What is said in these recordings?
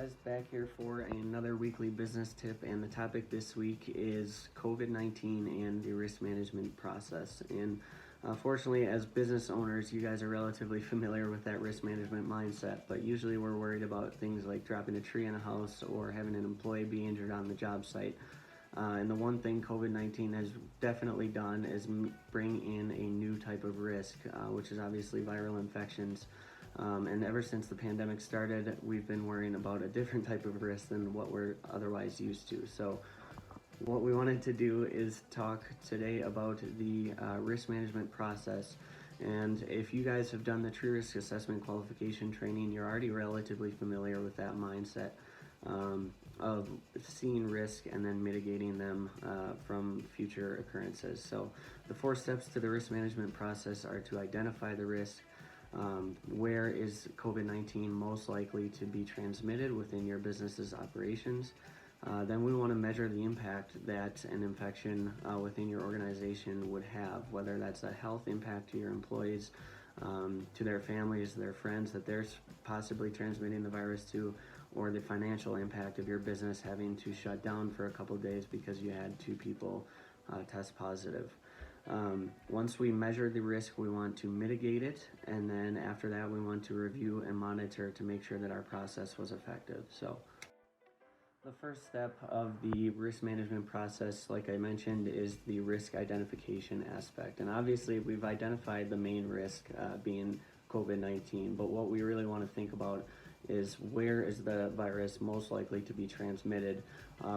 guys, back here for another weekly business tip, and the topic this week is COVID-19 and the risk management process. And fortunately, as business owners, you guys are relatively familiar with that risk management mindset, but usually we're worried about things like dropping a tree in a house or having an employee be injured on the job site. And the one thing COVID-19 has definitely done is bring in a new type of risk, which is obviously viral infections. And ever since the pandemic started, we've been worrying about a different type of risk than what we're otherwise used to. So what we wanted to do is talk today about the risk management process. And if you guys have done the tree risk assessment qualification training, you're already relatively familiar with that mindset of seeing risk and then mitigating them from future occurrences. So the 4 steps to the risk management process are to identify the risk. Where is COVID-19 most likely to be transmitted within your business's operations? Then we want to measure the impact that an infection within your organization would have, whether that's a health impact to your employees, to their families, their friends that they're possibly transmitting the virus to, or the financial impact of your business having to shut down for a couple of days because you had 2 people test positive. Once we measure the risk, we want to mitigate it, and then after that we want to review and monitor to make sure that our process was effective. So the first step of the risk management process, like I mentioned, is the risk identification aspect. And obviously we've identified the main risk being COVID-19, but what we really want to think about is where is the virus most likely to be transmitted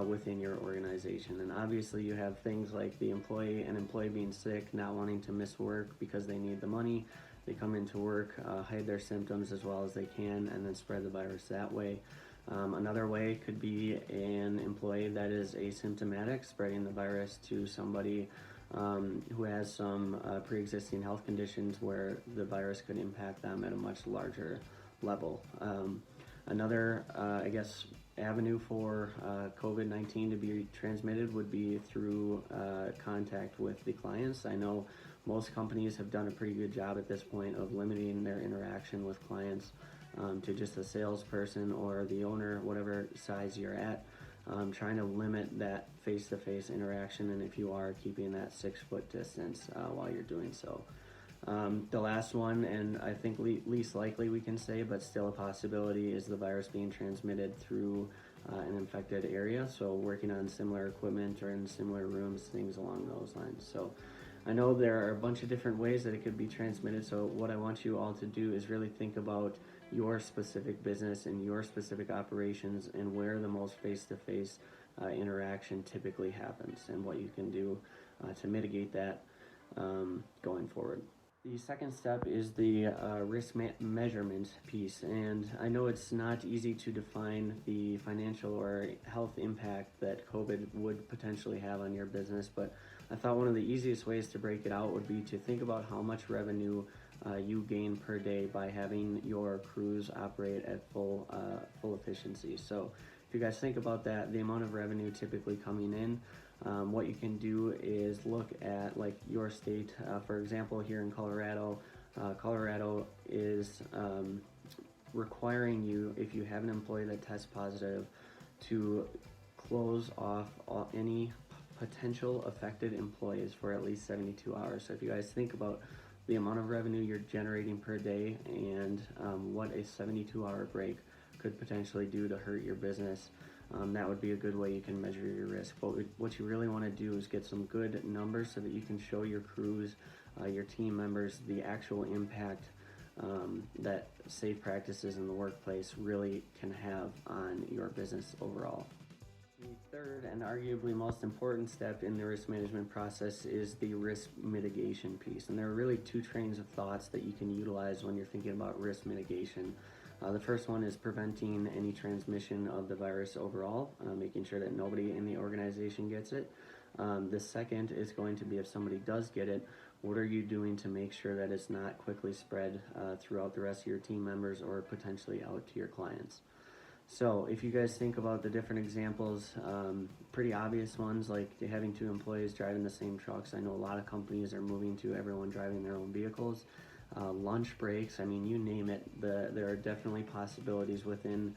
within your organization. And obviously you have things like the employee being sick, not wanting to miss work because they need the money. They come into work, hide their symptoms as well as they can, and then spread the virus that way. Another way could be an employee that is asymptomatic, spreading the virus to somebody who has some pre-existing health conditions where the virus could impact them at a much larger level. Another, avenue for COVID-19 to be transmitted would be through contact with the clients. I know most companies have done a pretty good job at this point of limiting their interaction with clients to just a salesperson or the owner, whatever size you're at, trying to limit that face-to-face interaction, and if you are, keeping that 6-foot distance while you're doing so. The last one, and I think least likely we can say, but still a possibility, is the virus being transmitted through an infected area. So working on similar equipment or in similar rooms, things along those lines. So I know there are a bunch of different ways that it could be transmitted. So what I want you all to do is really think about your specific business and your specific operations and where the most face-to-face interaction typically happens and what you can do to mitigate that going forward. The second step is the risk measurement piece, and I know it's not easy to define the financial or health impact that COVID would potentially have on your business, but I thought one of the easiest ways to break it out would be to think about how much revenue you gain per day by having your crews operate at full efficiency. So if you guys think about that, the amount of revenue typically coming in, what you can do is look at like your state. For example, here in Colorado, Colorado is requiring you, if you have an employee that tests positive, to close off any potential affected employees for at least 72 hours. So if you guys think about the amount of revenue you're generating per day and what a 72-hour break could potentially do to hurt your business, that would be a good way you can measure your risk. But what you really want to do is get some good numbers so that you can show your crews, your team members, the actual impact that safe practices in the workplace really can have on your business overall. The third and arguably most important step in the risk management process is the risk mitigation piece. And there are really 2 trains of thoughts that you can utilize when you're thinking about risk mitigation. The first one is preventing any transmission of the virus overall, making sure that nobody in the organization gets it. The second is going to be, if somebody does get it, what are you doing to make sure that it's not quickly spread throughout the rest of your team members or potentially out to your clients? So if you guys think about the different examples, pretty obvious ones like having 2 employees driving the same trucks. I know a lot of companies are moving to everyone driving their own vehicles. Lunch breaks, I mean, you name it, there are definitely possibilities within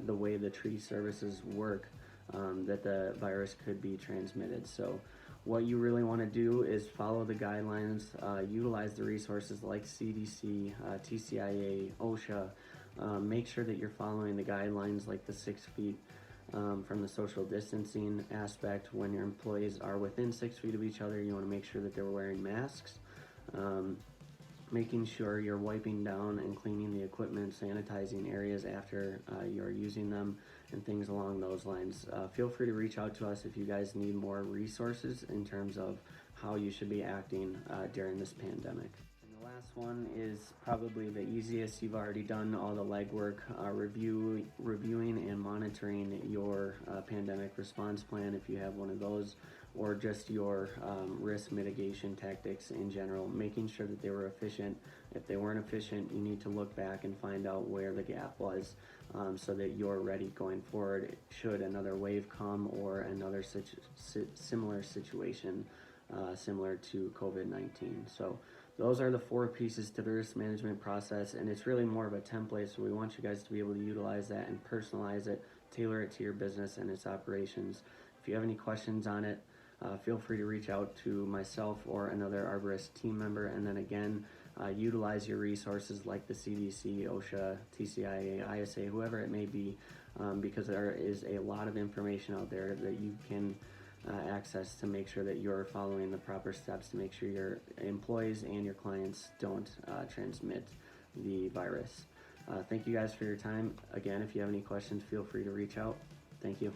the way the tree services work, that the virus could be transmitted. So what you really want to do is follow the guidelines, utilize the resources like CDC, TCIA, OSHA. Make sure that you're following the guidelines like the 6 feet from the social distancing aspect. When your employees are within 6 feet of each other, you want to make sure that they're wearing masks. Making sure you're wiping down and cleaning the equipment, sanitizing areas after you're using them, and things along those lines. Feel free to reach out to us if you guys need more resources in terms of how you should be acting during this pandemic. And the last one is probably the easiest. You've already done all the legwork, reviewing and monitoring your pandemic response plan if you have one of those, or just your risk mitigation tactics in general, making sure that they were efficient. If they weren't efficient, you need to look back and find out where the gap was, so that you're ready going forward should another wave come or another similar situation similar to COVID-19. So those are the 4 pieces to the risk management process, and it's really more of a template, so we want you guys to be able to utilize that and personalize it, tailor it to your business and its operations. If you have any questions on it, feel free to reach out to myself or another arborist team member. And then again, utilize your resources like the CDC, OSHA, TCIA, ISA, whoever it may be, because there is a lot of information out there that you can access to make sure that you're following the proper steps to make sure your employees and your clients don't transmit the virus. Thank you guys for your time. Again, if you have any questions, feel free to reach out. Thank you.